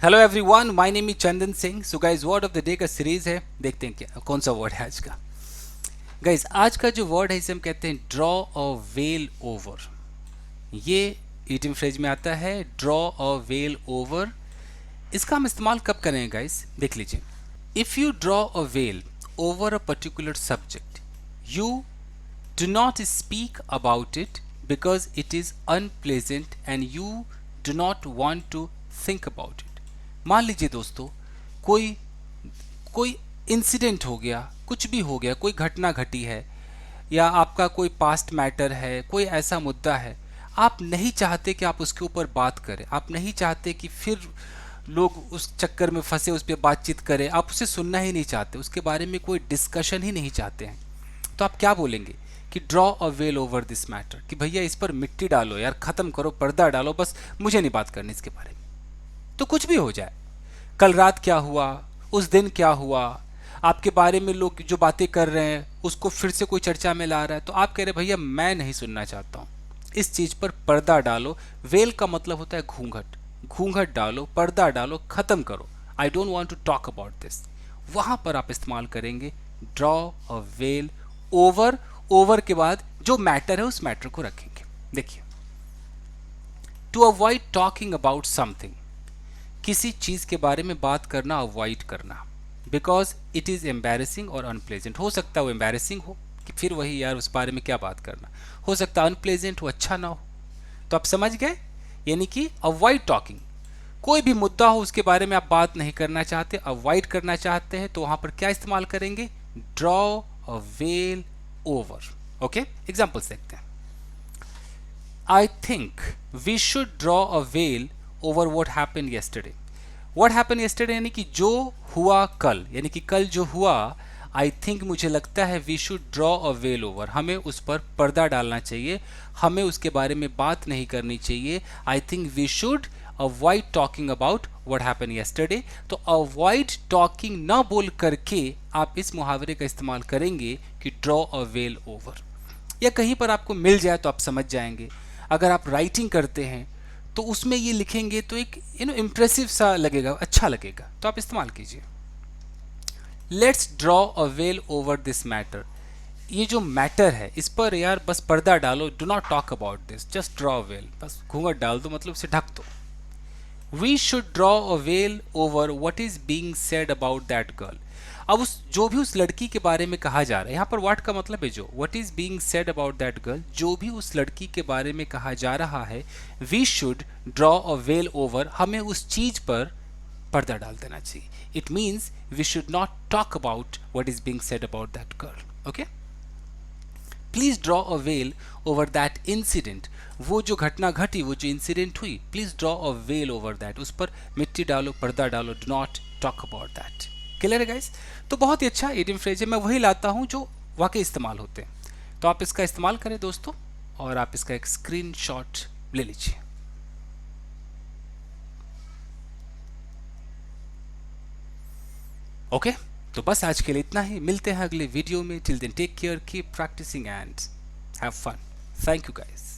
Hello everyone, my name is Chandan Singh. So guys, word of the day का series है। देखते हैं क्या कौन सा वर्ड है आज का। गाइस, आज का जो वर्ड है इसे हम कहते हैं ड्रॉ अ वेल ओवर। ये इडियम फ्रेज में आता है, ड्रॉ अ वेल ओवर। इसका हम इस्तेमाल कब करेंगे गाइस, देख लीजिए। If you draw a veil over a particular subject, you do not speak about it because it is unpleasant and you do not want to think about it। मान लीजिए दोस्तों, कोई कोई इंसिडेंट हो गया, कुछ भी हो गया, कोई घटना घटी है, या आपका कोई पास्ट मैटर है, कोई ऐसा मुद्दा है, आप नहीं चाहते कि आप उसके ऊपर बात करें, आप नहीं चाहते कि फिर लोग उस चक्कर में फंसे, उस पर बातचीत करें, आप उसे सुनना ही नहीं चाहते, उसके बारे में कोई डिस्कशन ही नहीं चाहते हैं। तो आप क्या बोलेंगे कि draw a veil over this matter, कि भैया इस पर मिट्टी डालो यार, खत्म करो, पर्दा डालो, बस मुझे नहीं बात करनी इसके बारे में। तो कुछ भी हो जाए, कल रात क्या हुआ, उस दिन क्या हुआ, आपके बारे में लोग जो बातें कर रहे हैं उसको फिर से कोई चर्चा में ला रहा है, तो आप कह रहे भैया मैं नहीं सुनना चाहता हूँ, इस चीज पर पर्दा डालो। वेल का मतलब होता है घूंघट, घूंघट डालो, पर्दा डालो, खत्म करो। I don't want to talk about this. वहां पर आप इस्तेमाल करेंगे draw a veil over. Over के बाद जो मैटर है उस मैटर को रखेंगे। देखिए, to avoid talking about something, किसी चीज के बारे में बात करना अवॉइड करना, बिकॉज इट इज एम्बेरसिंग और अनप्लेजेंट। हो सकता है वो एम्बेरसिंग हो कि फिर वही यार उस बारे में क्या बात करना, हो सकता है अनप्लेजेंट हो, अच्छा ना हो। तो आप समझ गए, यानी कि अवॉइड टॉकिंग, कोई भी मुद्दा हो उसके बारे में आप बात नहीं करना चाहते, अवॉइड करना चाहते हैं, तो वहां पर क्या इस्तेमाल करेंगे, draw a veil over. Okay, examples देखते हैं। I think we should draw a veil over what happen yesterday. What happen yesterday यानी कि जो हुआ कल, यानी कि कल जो हुआ, आई थिंक मुझे लगता है, we should draw a veil over, हमें उस पर पर्दा डालना चाहिए, हमें उसके बारे में बात नहीं करनी चाहिए। I think we should avoid talking about what happen yesterday. तो अवॉइड टॉकिंग ना बोल करके आप इस मुहावरे का इस्तेमाल करेंगे कि ड्रॉ अ वेल ओवर। या कहीं पर आपको मिल जाए तो आप समझ जाएंगे। अगर आप राइटिंग करते हैं तो उसमें ये लिखेंगे तो एक इम्प्रेसिव सा लगेगा, अच्छा लगेगा, तो आप इस्तेमाल कीजिए। Let's draw a veil over this matter. ये जो मैटर है इस पर यार बस पर्दा डालो, do not talk about this, just draw veil, बस घूंघट डाल दो, मतलब उसे ढक दो। We should draw a veil over what is being said about that girl. अब उस जो भी उस लड़की के बारे में कहा जा रहा है, यहाँ पर व्हाट का मतलब है जो, what is being said about that girl, जो भी उस लड़की के बारे में कहा जा रहा है, we should draw a veil over, हमें उस चीज पर पर्दा डाल देना चाहिए। It means we should not talk about what is being said about that girl. Okay, please draw a veil over that incident. वो जो घटना घटी, वो जो इंसिडेंट हुई, please draw a veil over that, उस पर मिट्टी डालो, पर्दा डालो, do not talk about that. Clear है गाइस? तो बहुत ही अच्छा इडियम फ्रेज है, मैं वही लाता हूं जो वाकई इस्तेमाल होते हैं। तो आप इसका इस्तेमाल करें दोस्तों, और आप इसका एक स्क्रीन शॉट ले लीजिए। ओके, तो बस आज के लिए इतना ही, मिलते हैं अगले वीडियो में। Till then take care, keep practicing and have fun. Thank you guys.